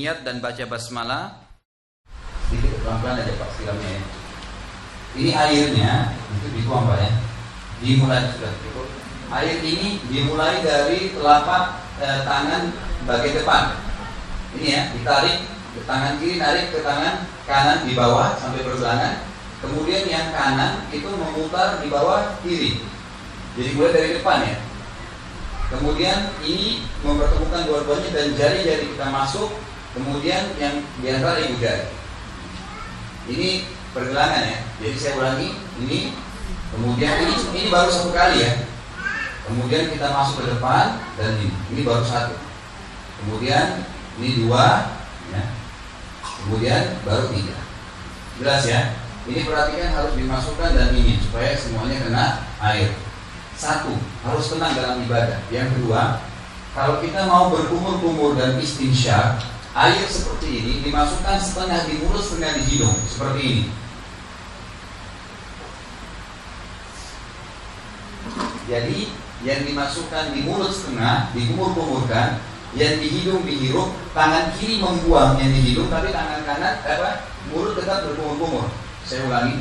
niat dan baca basmalah. Sedikit pelan-pelan aja Pak siramnya ya. Ini airnya itu dituang Pak ya. Dimulai sudah. Air ini dimulai dari telapak tangan bagian depan. Ini ya, ditarik ke tangan kiri, narik ke tangan kanan di bawah sampai pergelangan. Kemudian yang kanan itu memutar di bawah kiri. Jadi mulai dari depan ya. Kemudian ini mempertemukan dua-duanya dan jari-jari kita masuk. Kemudian yang di antara ibu jari. Ini pergelangan ya. Jadi saya ulangi, ini kemudian ini baru satu kali ya. Kemudian kita masuk ke depan dan ini baru satu. Kemudian ini dua, ya. Kemudian baru tiga. Jelas ya? Ini perhatikan harus dimasukkan dan ini supaya semuanya kena air. Satu, harus tenang dalam ibadah. Yang kedua, kalau kita mau berkumur-kumur dan istinsyak, air seperti ini dimasukkan setengah di mulut, setengah di hidung, seperti ini. Jadi yang dimasukkan di mulut setengah, dikumur-kumurkan, yang di hidung dihirup, tangan kiri membuang yang di hidung, tapi tangan kanan mulut tetap berkumur-kumur. Saya ulangi.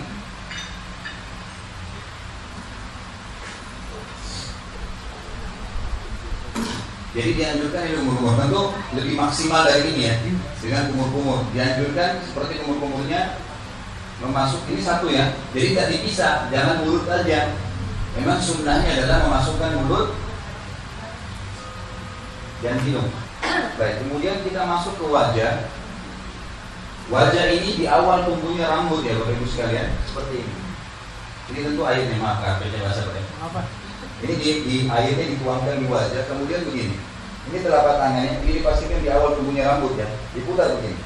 Jadi dianjurkan ini kumur-kumur, tentu lebih maksimal dari ini ya, dengan kumur-kumur. Dianjurkan seperti kumur-kumurnya memasuk ini satu ya. Jadi tidak dipisah, jangan mulut aja. Memang sunnahnya adalah memasukkan mulut dan hidung. Baik, kemudian kita masuk ke wajah. Wajah ini di awal tumbuhnya rambut ya Bapak Ibu sekalian, seperti ini. Ini tentu airnya, maaf baca bahasa Pak. Apa? Ini di airnya dituangkan di wajah, kemudian begini. Ini telapak tangannya, ini dipastikan di awal tumbuhnya rambut ya, diputar begini.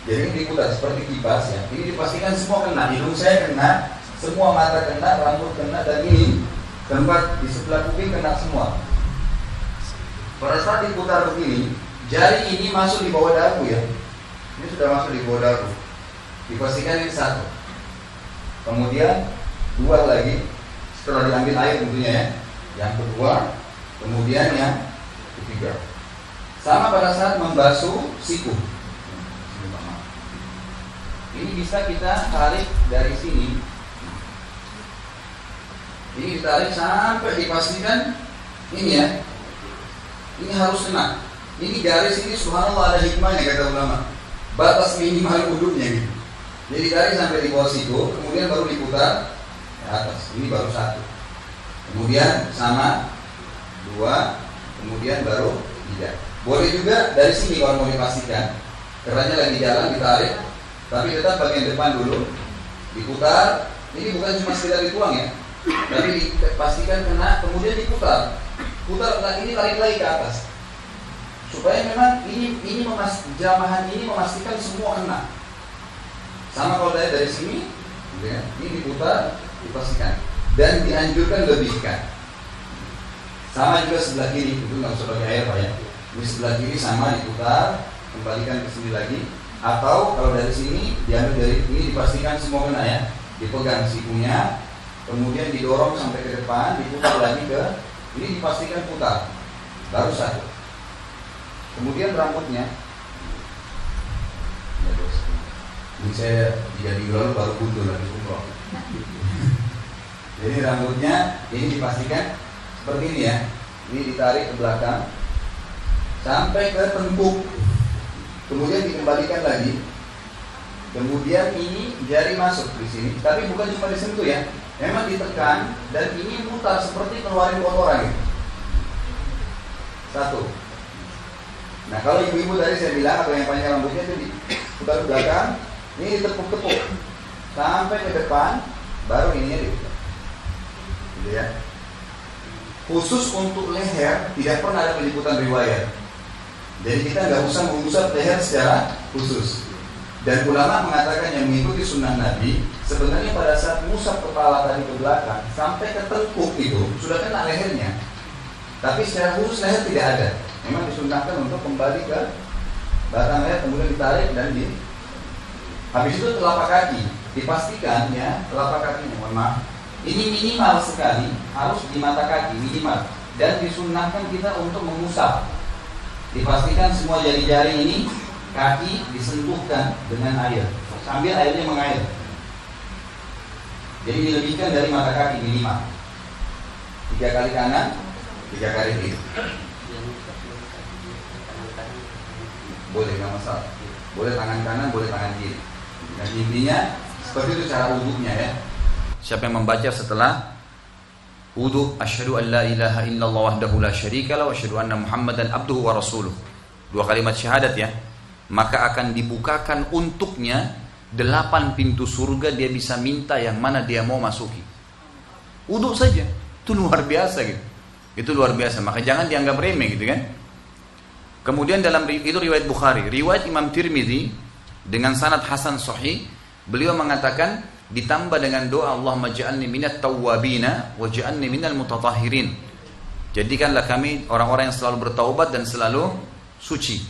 Jadi ini diputar seperti kipas ya. Ini dipastikan semua kena, hidung saya kena, semua mata kena, rambut kena, dan ini tempat di sebelah kuping kena semua. Pada saat diputar begini, jari ini masuk di bawah dagu ya. Ini sudah masuk di bawah dagu. Dipastikan ini satu. Kemudian dua lagi setelah diambil air tentunya ya. Yang kedua, kemudian yang ketiga. Sama pada saat membasuh siku. Ini bisa kita tarik dari sini. Ini ditarik sampai dipastikan ini ya. Ini harus kena. Ini garis ini subhanallah ada hikmahnya kata ulama. Batas minimal wudhunya gitu. Jadi tarik sampai di bawah siku, kemudian baru diputar ke atas. Ini baru satu. Kemudian sama dua, kemudian baru tiga. Boleh juga dari sini kalau mau dipastikan. Kerannya lagi jalan ditarik, tapi tetap bagian depan dulu diputar. Ini bukan cuma sekedar dituang ya, tapi dipastikan kena, kemudian diputar. Putar ini tarik lagi ke atas. Supaya memang ini jamahan ini memastikan semua kena. Sama kalau dari sini, ya, ini diputar, dipastikan dan dianjurkan lebihkan. Sama juga sebelah kiri, itu nggak usah pakai air Pak ya. Ini sebelah kiri sama diputar, kembalikan ke sini lagi. Atau kalau dari sini diambil dari ini dipastikan semua kena ya. Dipegang sikunya, kemudian didorong sampai ke depan, diputar lagi ke ini dipastikan putar. Baru satu. Kemudian rambutnya. Ini saya 3 minggu lalu baru butuh lagi umroh. Jadi rambutnya ini dipastikan seperti ini ya. Ini ditarik ke belakang sampai ke tengkuk. Kemudian dikembalikan lagi. Kemudian ini jari masuk di sini, tapi bukan cuma disentuh ya. Memang ditekan dan ini mutar seperti keluarin kotoran gitu. Satu. Nah kalau ibu-ibu tadi saya bilang atau yang panjang rambutnya itu diputar ke belakang, ini ditepuk-tepuk sampai ke depan, baru ininya diputar. Gitu ya. Khusus untuk leher tidak pernah ada peliputan riwayat. Jadi kita nggak usah mengusap leher secara khusus. Dan ulama mengatakan yang mengikuti sunnah Nabi, sebenarnya pada saat musab kepala tadi ke belakang sampai ke tengkuk itu sudah kena lehernya. Tapi secara khusus leher tidak ada. Memang disunnahkan untuk kembali ke batang leher, kemudian ditarik dan di. Habis itu telapak kaki dipastikan ya, telapak kakinya mohon maaf. Ini minimal sekali harus di mata kaki minimal dan disunnahkan kita untuk mengusap. Dipastikan semua jari-jari ini, kaki disentuhkan dengan air sambil airnya mengalir. Jadi dilebihkan dari mata kaki minimal 3 kali kanan, 3 kali kiri. Boleh, nggak masalah. Boleh tangan kanan, boleh tangan kiri. Dan intinya seperti itu cara wudhunya ya. Siapa yang membaca setelah wudhu, asyhadu an la ilaha illallah wahdahu la syarika lahu wa asyhadu anna muhammadan abduhu wa rasuluh, 2 kalimat syahadat ya, maka akan dibukakan untuknya 8 pintu surga. Dia bisa minta yang mana dia mau masuki. Wudhu saja, itu luar biasa gitu. Itu luar biasa, maka jangan dianggap remeh gitu kan. Kemudian dalam itu riwayat Bukhari, riwayat Imam Tirmidzi dengan sanad hasan sahih, beliau mengatakan ditambah dengan doa Allahumma ja'alni minat tawwabina wa ja'alni minal mutatahhirin. Jadikanlah kami orang-orang yang selalu bertaubat dan selalu suci.